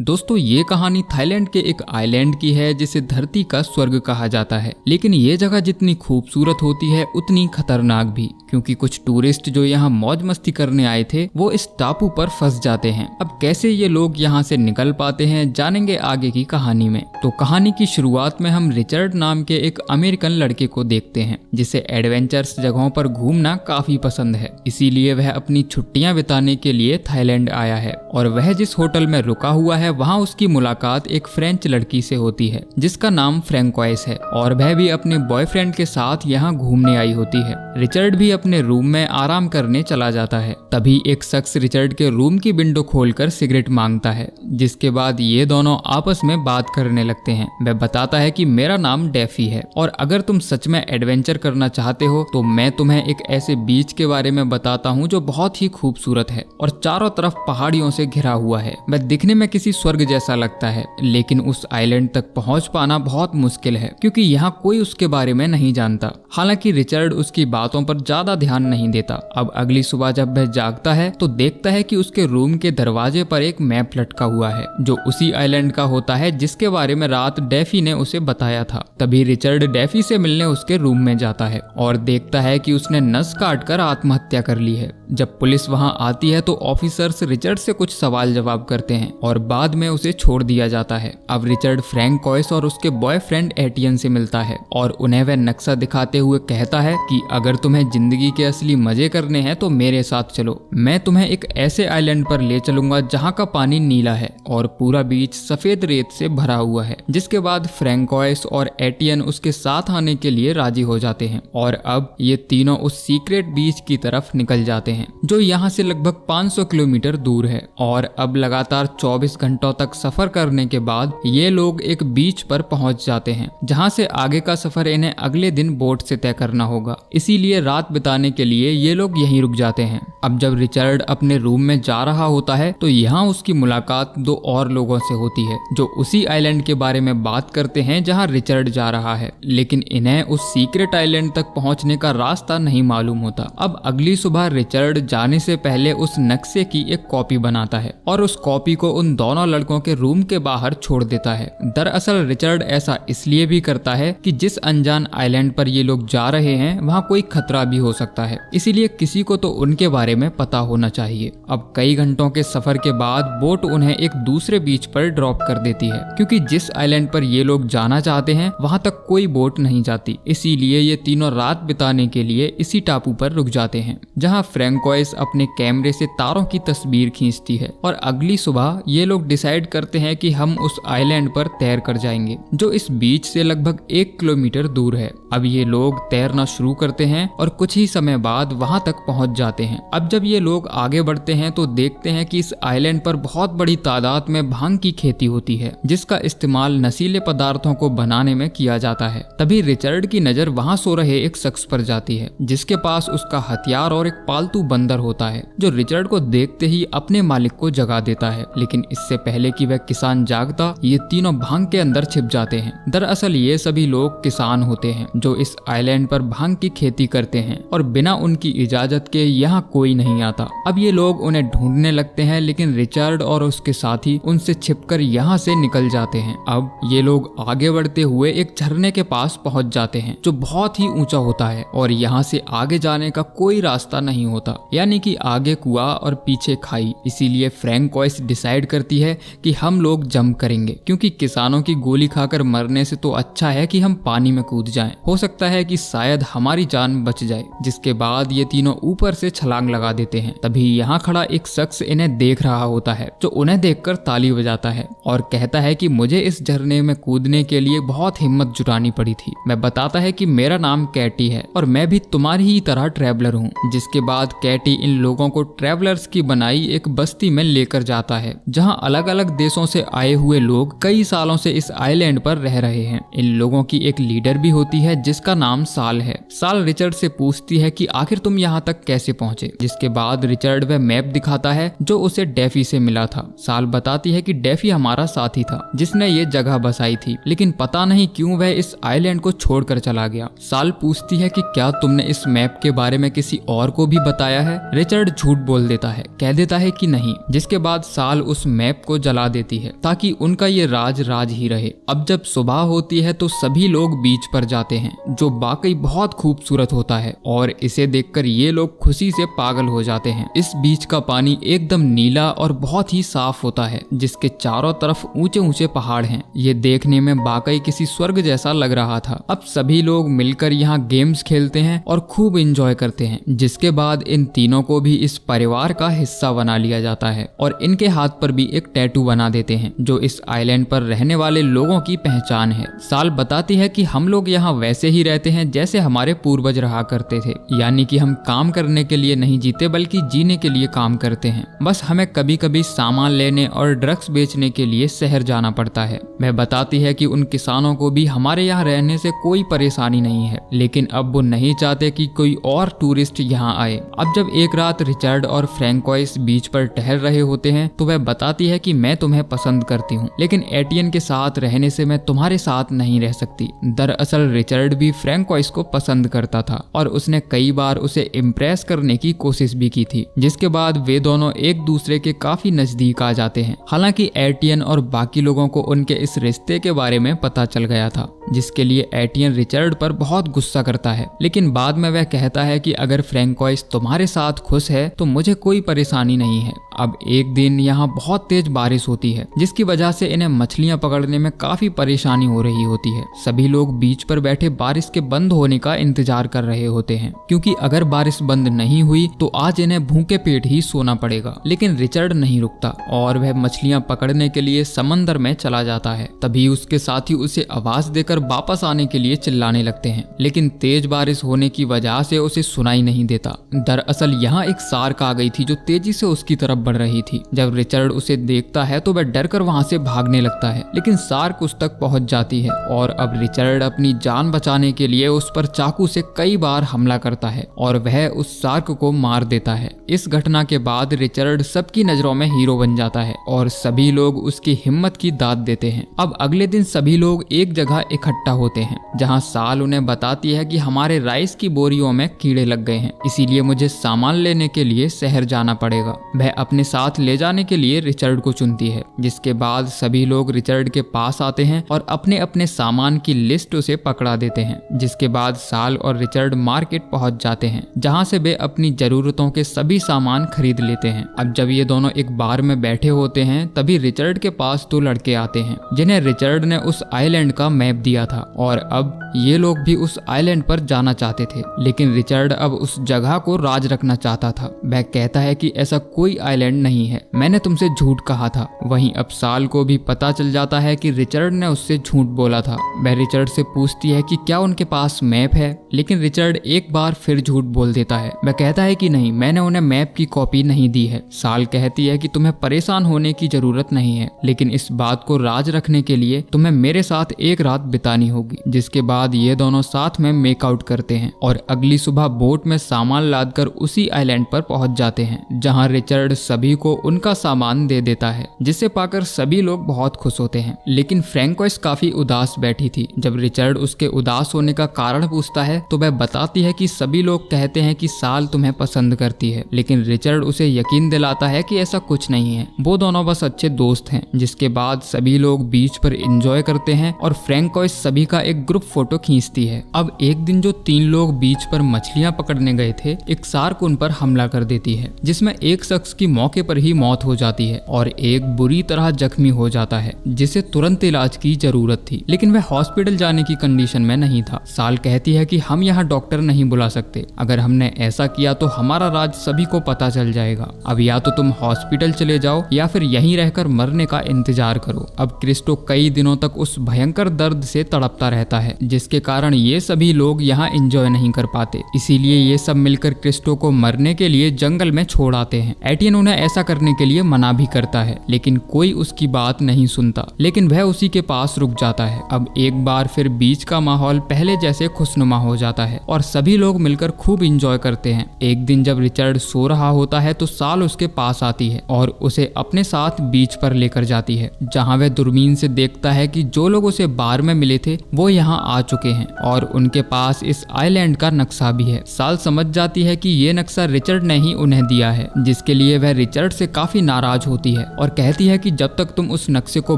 दोस्तों ये कहानी थाईलैंड के एक आइलैंड की है जिसे धरती का स्वर्ग कहा जाता है। लेकिन ये जगह जितनी खूबसूरत होती है उतनी खतरनाक भी, क्योंकि कुछ टूरिस्ट जो यहाँ मौज मस्ती करने आए थे वो इस टापू पर फंस जाते हैं। अब कैसे ये लोग यहाँ से निकल पाते हैं जानेंगे आगे की कहानी में। तो कहानी की शुरुआत में हम रिचर्ड नाम के एक अमेरिकन लड़के को देखते हैं जिसे एडवेंचर्स जगहों पर घूमना काफी पसंद है। इसीलिए वह अपनी छुट्टियां बिताने के लिए थाईलैंड आया है और वह जिस होटल में रुका हुआ है वहाँ उसकी मुलाकात एक फ्रेंच लड़की से होती है जिसका नाम फ्रैंकोइस है और वह भी अपने बॉयफ्रेंड के साथ यहाँ घूमने आई होती है। रिचर्ड भी अपने रूम में आराम करने चला जाता है। तभी एक शख्स रिचर्ड के रूम की विंडो खोलकर सिगरेट मांगता है, जिसके बाद ये दोनों आपस में बात करने लगते हैं। वह बताता है कि मेरा नाम डेफी है और अगर तुम सच में एडवेंचर करना चाहते हो तो मैं तुम्हें एक ऐसे बीच के बारे में बताता हूँ जो बहुत ही खूबसूरत है और चारों तरफ पहाड़ियों से घिरा हुआ है। वह दिखने में किसी स्वर्ग जैसा लगता है, लेकिन उस आइलैंड तक पहुंच पाना बहुत मुश्किल है क्योंकि यहाँ कोई उसके बारे में नहीं जानता। हालांकि रिचर्ड उसकी बातों पर ज्यादा ध्यान नहीं देता। अब अगली सुबह जब वह जागता है तो देखता है कि उसके रूम के दरवाजे पर एक मैप लटका हुआ है जो उसी आइलैंड का होता है जिसके बारे में रात डेफी ने उसे बताया था। तभी रिचर्ड डेफी से मिलने उसके रूम में जाता है और देखता है कि उसने नस काट कर आत्महत्या कर ली है। जब पुलिस वहां आती है तो ऑफिसर्स रिचर्ड से कुछ सवाल जवाब करते हैं और बाद में उसे छोड़ दिया जाता है। अब रिचर्ड फ्रैंकोइस और उसके बॉयफ्रेंड एटियन से मिलता है और उन्हें वह नक्शा दिखाते हुए कहता है कि अगर तुम्हें जिंदगी के असली मजे करने हैं तो मेरे साथ चलो। मैं तुम्हें एक ऐसे आइलैंड पर ले चलूंगा जहाँ का पानी नीला है और पूरा बीच सफेद रेत से भरा हुआ है। जिसके बाद फ्रैंकोइस और एटियन उसके साथ आने के लिए राजी हो जाते हैं और अब ये तीनों उस सीक्रेट बीच की तरफ निकल जाते हैं जो यहाँ से लगभग 500 किलोमीटर दूर है। और अब लगातार 24 घंटों तक सफर करने के बाद ये लोग एक बीच पर पहुंच जाते हैं जहां से आगे का सफर इन्हें अगले दिन बोट से तय करना होगा। इसीलिए रात बिताने के लिए ये लोग यहीं रुक जाते हैं। अब जब रिचर्ड अपने रूम में जा रहा होता है तो यहाँ उसकी मुलाकात दो और लोगों से होती है जो उसी आइलैंड के बारे में बात करते हैं जहाँ रिचर्ड जा रहा है, लेकिन इन्हें उस सीक्रेट आइलैंड तक पहुँचने का रास्ता नहीं मालूम होता। अब अगली सुबह रिचर्ड जाने से पहले उस नक्शे की एक कॉपी बनाता है और उस कॉपी को उन दोनों लड़कों के रूम के बाहर छोड़ देता है। दरअसल रिचर्ड ऐसा इसलिए भी करता है कि जिस अनजान आइलैंड पर ये लोग जा रहे हैं वहाँ कोई खतरा भी हो सकता है, इसीलिए किसी को तो उनके बारे में पता होना चाहिए। अब कई घंटों के सफर के बाद बोट उन्हें एक दूसरे बीच पर ड्रॉप कर देती है क्योंकि जिस आइलैंड पर ये लोग जाना चाहते हैं वहाँ तक कोई बोट नहीं जाती। इसीलिए ये तीनों रात बिताने के लिए इसी टापू पर रुक जाते हैं जहाँ फ्रैंकोइस अपने कैमरे से तारों की तस्वीर खींचती है और अगली सुबह ये लोग डिसाइड करते हैं कि हम उस आइलैंड पर तैर कर जाएंगे जो इस बीच से लगभग 1 किलोमीटर दूर है। अब ये लोग तैरना शुरू करते हैं और कुछ ही समय बाद वहां तक पहुंच जाते हैं। अब जब ये लोग आगे बढ़ते हैं तो देखते हैं कि इस आइलैंड पर बहुत बड़ी तादाद में भांग की खेती होती है जिसका इस्तेमाल नशीले पदार्थों को बनाने में किया जाता है। तभी रिचर्ड की नजर वहाँ सो रहे एक शख्स पर जाती है जिसके पास उसका हथियार और एक पालतू बंदर होता है जो रिचर्ड को देखते ही अपने मालिक को जगा देता है। लेकिन इससे पहले कि वह किसान जागता ये तीनों भांग के अंदर छिप जाते हैं। दरअसल ये सभी लोग किसान होते हैं जो इस आइलैंड पर भांग की खेती करते हैं और बिना उनकी इजाजत के यहाँ कोई नहीं आता। अब ये लोग उन्हें ढूंढने लगते हैं लेकिन रिचर्ड और उसके साथी उनसे छिपकर यहाँ से निकल जाते हैं। अब ये लोग आगे बढ़ते हुए एक झरने के पास पहुँच जाते हैं जो बहुत ही ऊंचा होता है और यहाँ से आगे जाने का कोई रास्ता नहीं होता, यानी कि आगे कुआं और पीछे खाई। इसीलिए फ्रैंकोइस डिसाइड करती है कि हम लोग जंप करेंगे क्योंकि किसानों की गोली खाकर मरने से तो अच्छा है कि हम पानी में कूद जाएं। हो सकता है कि शायद हमारी जान बच जाए। जिसके बाद ये तीनों ऊपर से छलांग लगा देते हैं। तभी यहाँ खड़ा एक शख्स इन्हें देख रहा होता है जो उन्हें देखकर ताली बजाता है और कहता है कि मुझे इस झरने में कूदने के लिए बहुत हिम्मत जुटानी पड़ी थी। मैं बताता है कि मेरा नाम कैटी है और मैं भी तुम्हारी ही तरह ट्रैवलर हूँ। जिसके बाद कैटी इन लोगों को ट्रैवलर्स की बनाई एक बस्ती में लेकर जाता है जहां अलग अलग देशों से आए हुए लोग कई सालों से इस आइलैंड पर रह रहे हैं। इन लोगों की एक लीडर भी होती है जिसका नाम साल है। साल रिचर्ड से पूछती है कि आखिर तुम यहाँ तक कैसे पहुँचे। जिसके बाद रिचर्ड वह मैप दिखाता है जो उसे डेफी से मिला था। साल बताती है कि डेफी हमारा साथी था जिसने ये जगह बसाई थी, लेकिन पता नहीं क्यों वह इस आइलैंड को छोड़कर चला गया। साल पूछती है कि क्या तुमने इस मैप के बारे में किसी और को भी बताया है। रिचर्ड झूठ बोल देता है, कह देता है कि नहीं। जिसके बाद साल उस मैप को जला देती है ताकि उनका ये राज राज ही रहे। अब जब सुबह होती है तो सभी लोग बीच पर जाते हैं, जो वाकई बहुत खूबसूरत होता है और इसे देखकर ये लोग खुशी से पागल हो जाते हैं। इस बीच का पानी एकदम नीला और बहुत ही साफ होता है, जिसके चारों तरफ ऊंचे ऊंचे पहाड़ हैं। ये देखने में वाकई किसी स्वर्ग जैसा लग रहा था। अब सभी लोग मिलकर यहाँ गेम्स खेलते हैं और खूब एंजॉय करते हैं, जिसके बाद इन तीनों को भी इस परिवार का हिस्सा बना लिया जाता है और इनके हाथ पर भी एक टैटू बना देते हैं, जो इस आइलैंड पर रहने वाले लोगों की पहचान है। साल बताती है कि हम लोग यहाँ वैसे ही रहते हैं जैसे हमारे पूर्वज रहा करते थे, यानी कि हम काम करने के लिए नहीं जीते बल्कि जीने के लिए काम करते हैं। बस हमें कभी कभी सामान लेने और ड्रग्स बेचने के लिए शहर जाना पड़ता है। वह बताती है कि उन किसानों को भी हमारे यहाँ रहने से कोई परेशानी नहीं है, लेकिन अब वो नहीं चाहते कि कोई और टूरिस्ट यहाँ आए। अब जब एक रात रिचर्ड और फ्रैंकोइस बीच पर टहल रहे होते हैं तो वह बताती है कि मैं तुम्हें पसंद करती हूँ, लेकिन एटियन के साथ रहने से मैं तुम्हारे साथ नहीं रह सकती। दरअसल रिचर्ड भी फ्रैंकोइस को पसंद करता था और उसने कई बार उसे इम्प्रेस करने की कोशिश भी की थी, जिसके बाद वे दोनों एक दूसरे के काफी नजदीक आ जाते हैं। हालांकि एटियन और बाकी लोगों को उनके इस रिश्ते के बारे में पता चल गया था, जिसके लिए एटियन रिचर्ड पर बहुत गुस्सा करता है। लेकिन बाद में वह कहता है कि अगर फ्रैंकोइस तुम्हारे साथ खुश है तो मुझे कोई परेशानी नहीं है। अब एक दिन यहाँ बहुत तेज बारिश होती है, जिसकी वजह से इन्हें मछलियाँ पकड़ने में काफी परेशानी हो रही होती है। सभी लोग बीच पर बैठे बारिश के बंद होने का इंतजार कर रहे होते हैं, क्योंकि अगर बारिश बंद नहीं हुई तो आज इन्हें भूखे पेट ही सोना पड़ेगा। लेकिन रिचर्ड नहीं रुकता और वह मछलियाँ पकड़ने के लिए समंदर में चला जाता है। तभी उसके साथी उसे आवाज देकर वापस आने के लिए चिल्लाने लगते हैं, लेकिन तेज बारिश होने की वजह से उसे सुनाई नहीं देता। दरअसल यहाँ एक शार्क आ गई थी जो तेजी से उसकी तरफ बढ़ रही थी। जब रिचर्ड उसे देखता है तो वह डरकर वहाँ से भागने लगता है, लेकिन शार्क उस तक पहुँच जाती है और अब रिचर्ड अपनी जान बचाने के लिए उस पर चाकू से कई बार हमला करता है और वह उस शार्क को मार देता है। इस घटना के बाद रिचर्ड सबकी नजरों में हीरो बन जाता है और सभी लोग उसकी हिम्मत की दाद देते हैं। अब अगले दिन सभी लोग एक जगह इकट्ठा होते हैं, जहां साल उन्हें बताती है कि हमारे राइस की बोरियों में कीड़े लग गए हैं, इसीलिए मुझे सामान लेने के लिए शहर जाना पड़ेगा। वह अपने साथ ले जाने के लिए रिचर्ड को चुनती है, जिसके बाद सभी लोग रिचर्ड के पास आते हैं और अपने अपने सामान की लिस्ट उसे पकड़ा देते हैं। जिसके बाद साल और रिचर्ड मार्केट पहुंच जाते हैं, जहां से वे अपनी जरूरतों के सभी सामान खरीद लेते हैं। अब जब ये दोनों एक बार में बैठे होते हैं तभी रिचर्ड के पास दो लड़के आते हैं, जिन्हें रिचर्ड ने उस आइलैंड का मैप दिया था और अब ये लोग भी उस आइलैंड पर जाना चाहते थे। लेकिन रिचर्ड अब उस जगह को राज रखना चाहता था। वह कहता है कि ऐसा कोई आइलैंड नहीं है, मैंने तुमसे झूठ कहा था। वहीं अब साल को भी पता चल जाता है कि रिचर्ड ने उससे झूठ बोला था। वह रिचर्ड से पूछती है कि क्या उनके पास मैप है, लेकिन रिचर्ड एक बार फिर झूठ बोल देता है। वह कहता है कि नहीं, मैंने उन्हें मैप की कॉपी नहीं दी है। साल कहती है कि तुम्हें परेशान होने की जरूरत नहीं है, लेकिन इस बात को राज रखने के लिए तुम्हें मेरे साथ एक रात बितानी होगी। जिसके बाद ये दोनों साथ में मेकआउट करते हैं और अगली सुबह बोट में सामान लादकर उसी आइलैंड पर पहुंच जाते हैं, जहां रिचर्ड सभी को उनका सामान दे देता है, जिसे पाकर सभी लोग बहुत खुश होते हैं। लेकिन फ्रैंकोइस काफी उदास बैठी थी। जब रिचर्ड उसके उदास होने का कारण पूछता है तो वह बताती है कि सभी लोग कहते हैं कि साल तुम्हें पसंद करती है, लेकिन रिचर्ड उसे यकीन दिलाता है कि ऐसा कुछ नहीं है, वो दोनों बस अच्छे दोस्त हैं। जिसके बाद सभी लोग बीच पर एंजॉय करते हैं और फ्रैंकोइस सभी का एक ग्रुप फोटो खींचती है। अब एक दिन जो तीन लोग बीच पर मछलियां पकड़ने गए थे, एक शार्क उन पर हमला कर देती है, जिसमें एक शख्स की मौके पर ही मौत हो जाती है और एक बुरी तरह जख्मी हो जाता है, जिसे तुरंत इलाज की जरूरत थी। लेकिन वह हॉस्पिटल जाने की कंडीशन में नहीं था। साल कहती है कि हम यहाँ डॉक्टर नहीं बुला सकते, अगर हमने ऐसा किया तो हमारा राज सभी को पता चल जाएगा। अब या तो तुम हॉस्पिटल चले जाओ या फिर यहीं रहकर मरने का इंतजार करो। अब क्रिस्टो कई दिनों तक उस भयंकर दर्द से तड़पता रहता है, जिसके कारण ये सभी लोग यहाँ एंजॉय नहीं कर पाते। इसीलिए ये सब मिलकर क्रिस्टो को मरने के लिए जंगल में छोड़ आते हैं। एटियन उन्हें ऐसा करने के लिए मना भी करता है, लेकिन कोई उसकी बात नहीं सुनता, लेकिन वह उसी के पास रुक जाता है। अब एक बार फिर बीच का माहौल पहले जैसे खुशनुमा हो जाता है और सभी लोग मिलकर खूब एंजॉय करते हैं। एक दिन जब रिचर्ड सो रहा होता है तो साल उसके पास आती है और उसे अपने साथ बीच पर लेकर जाती है, जहां वह दूरबीन से देखता है कि जो लोग उसे बार में मिले थे वो यहाँ आ चुके हैं और उनके पास इस आइलैंड का नक्शा भी है। साल समझ जाती है कि ये नक्शा रिचर्ड ने ही उन्हें दिया है, जिसके लिए वह रिचर्ड से काफी नाराज होती है और कहती है कि जब तक तुम उस नक्शे को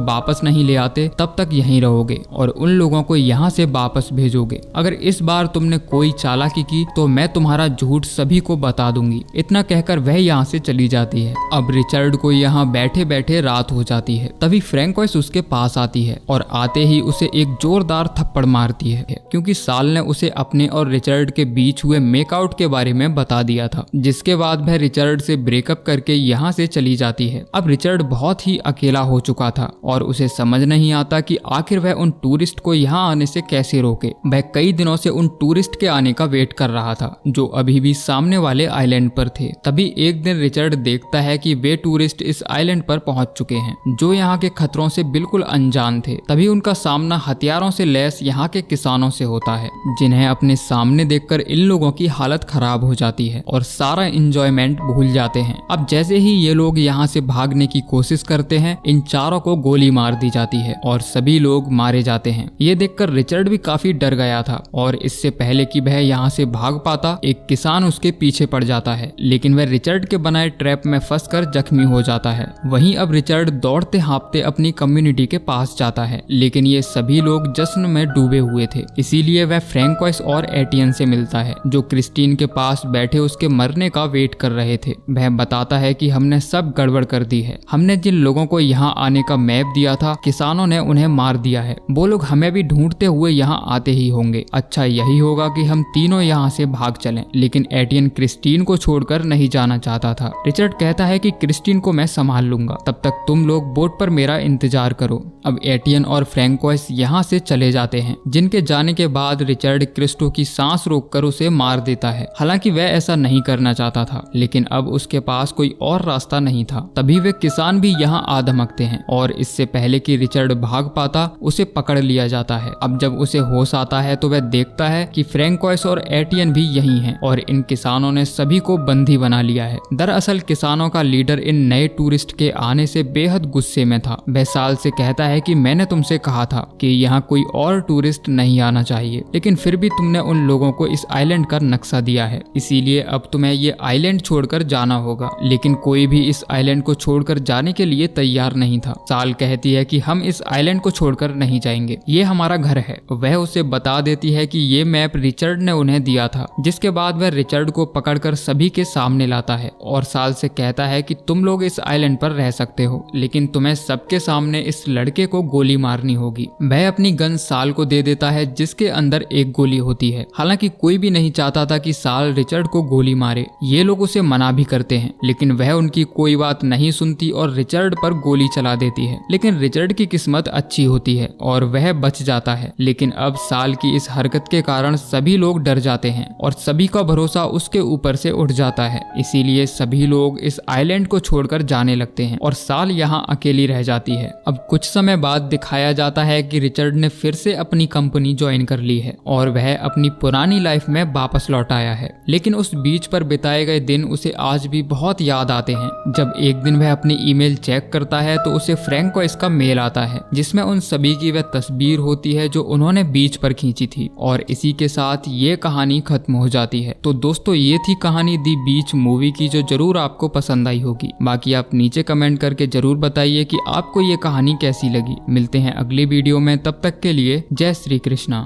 वापस नहीं ले आते तब तक यहीं रहोगे और उन लोगों को यहाँ से वापस भेजोगे। अगर इस बार तुमने कोई चालाकी की तो मैं तुम्हारा झूठ सभी को बता दूंगी। इतना कहकर वह यहाँ से चली जाती है। अब रिचर्ड को यहाँ बैठे बैठे रात हो जाती है। तभी फ्रैंकोइस उसके पास आती है और आते ही उसे एक जोरदार थप्पड़ मारती है, क्योंकि साल ने उसे अपने और रिचर्ड के बीच हुए मेकआउट के बारे में बता दिया था। जिसके बाद वह रिचर्ड से ब्रेकअप करके यहाँ से चली जाती है। अब रिचर्ड बहुत ही अकेला हो चुका था और उसे समझ नहीं आता कि आखिर वह उन टूरिस्ट को यहाँ आने से कैसे रोके। वह कई दिनों से उन टूरिस्ट के आने का वेट कर रहा था जो अभी भी सामने वाले आइलैंड पर थे। तभी एक दिन रिचर्ड देखता है कि वे टूरिस्ट इस आइलैंड पर पहुंच चुके हैं जो यहाँ के खतरों से बिल्कुल अनजान थे। तभी उनका सामना हथियारों से लैस यहाँ के किसानों से होता है, जिन्हें अपने सामने देखकर इन लोगों की हालत खराब हो जाती है और सारा एंजॉयमेंट भूल जाते हैं। अब जैसे ही ये लोग यहाँ से भागने की कोशिश करते हैं, इन चारों को गोली मार दी जाती है और सभी लोग मारे जाते हैं। ये देखकर रिचर्ड भी काफी डर गया था और इससे पहले कि वह यहाँ से भाग पाता, एक किसान उसके पीछे पड़ जाता है, लेकिन वह रिचर्ड के बनाए ट्रैप में फंसकर जख्मी हो जाता है। वहीं अब रिचर्ड दौड़ते हाँपते अपनी कम्युनिटी के पास जाता है, लेकिन ये सभी लोग जश्न में डूबे हुए थे। इसीलिए वह फ्रैंकोइस और एटियन से मिलता है जो क्रिस्टीन के पास बैठे उसके मरने का वेट कर रहे थे। वह बताता है कि हमने सब गड़बड़ कर दी है। हमने जिन लोगों को यहाँ आने का मैप दिया था, किसानों ने उन्हें मार दिया है। वो लोग हमें भी ढूंढते हुए यहाँ आते ही होंगे। अच्छा यही होगा कि हम तीनों यहाँ से भाग चलें। लेकिन एटियन क्रिस्टीन को छोड़कर नहीं जाना चाहता था। रिचर्ड कहता है कि क्रिस्टीन को मैं संभाल लूंगा, तब तक तुम लोग बोट पर मेरा इंतजार करो। अब एटियन और फ्रैंकोइस यहाँ से चले जाते हैं, जिनके जाने के बाद रिचर्ड क्रिस्टो की सांस रोककर उसे मार देता है। हालांकि वह ऐसा नहीं करना चाहता था, लेकिन अब उसके पास कोई और रास्ता नहीं था। तभी वे किसान भी यहाँ आ धमकते हैं और इससे पहले कि रिचर्ड भाग पाता, उसे पकड़ लिया जाता है। अब जब उसे होश आता है तो वह देखता है कि फ्रैंकोइस और एटियन भी यहीं हैं और इन किसानों ने सभी को बंदी बना लिया है। दरअसल किसानों का लीडर इन नए टूरिस्ट के आने से बेहद गुस्से में था। वह साल से कहता है कि मैंने तुमसे कहा था कि यहाँ कोई और टूरिस्ट नहीं आना चाहिए, लेकिन फिर भी तुमने उन लोगों को इस आइलैंड का नक्शा दिया है, इसीलिए अब तुम्हें ये आइलैंड छोड़कर जाना होगा। लेकिन कोई भी इस आइलैंड को छोड़कर जाने के लिए तैयार नहीं था। साल कहती है कि हम इस आइलैंड को छोड़कर नहीं जाएंगे, ये हमारा घर है। वह उसे बता देती है कि ये मैप रिचर्ड ने उन्हें दिया था। जिसके बाद वह रिचर्ड को पकड़कर सभी के सामने लाता है और साल से कहता है कि तुम लोग इस आइलैंड पर रह सकते हो, लेकिन तुम्हें सबके सामने इस लड़के को गोली मारनी होगी। वह अपनी गन साल को दे देता है, जिसके अंदर एक गोली होती है। हालांकि कोई भी नहीं चाहता था कि साल रिचर्ड को गोली मारे। ये लोग उसे मना भी करते हैं, लेकिन वह उनकी कोई बात नहीं सुनती और रिचर्ड पर गोली चला देती है। लेकिन रिचर्ड की किस्मत अच्छी होती है और वह बच जाता है। लेकिन अब साल की इस हरकत के कारण सभी लोग डर जाते हैं और सभी का भरोसा उसके ऊपर से उठ जाता है। इसीलिए सभी लोग इस आइलैंड को छोड़कर जाने लगते हैं और साल यहाँ अकेली रह जाती है। अब कुछ समय बाद दिखाया जाता है कि रिचर्ड ने फिर से अपनी कंपनी ज्वाइन कर ली है और वह अपनी पुरानी लाइफ में वापस लौट आया है। लेकिन उस बीच पर बिताए गए दिन उसे आज भी बहुत याद आते हैं। जब एक दिन वह अपनी ईमेल चेक करता है तो उसे फ्रैंकोइस का मेल आता है, जिसमें उन सभी की वह तस्वीर होती है जो उन्होंने बीच पर खींची थी। और इसी के साथ ये कहानी खत्म हो जाती है। तो दोस्तों ये थी कहानी दी बीच मूवी की, जो जरूर आपको पसंद आई होगी। बाकी आप नीचे कमेंट करके जरूर बताइए कि आपको ये कहानी कैसी लगी। मिलते हैं अगली वीडियो में, तब तक के लिए जय श्री कृष्णा।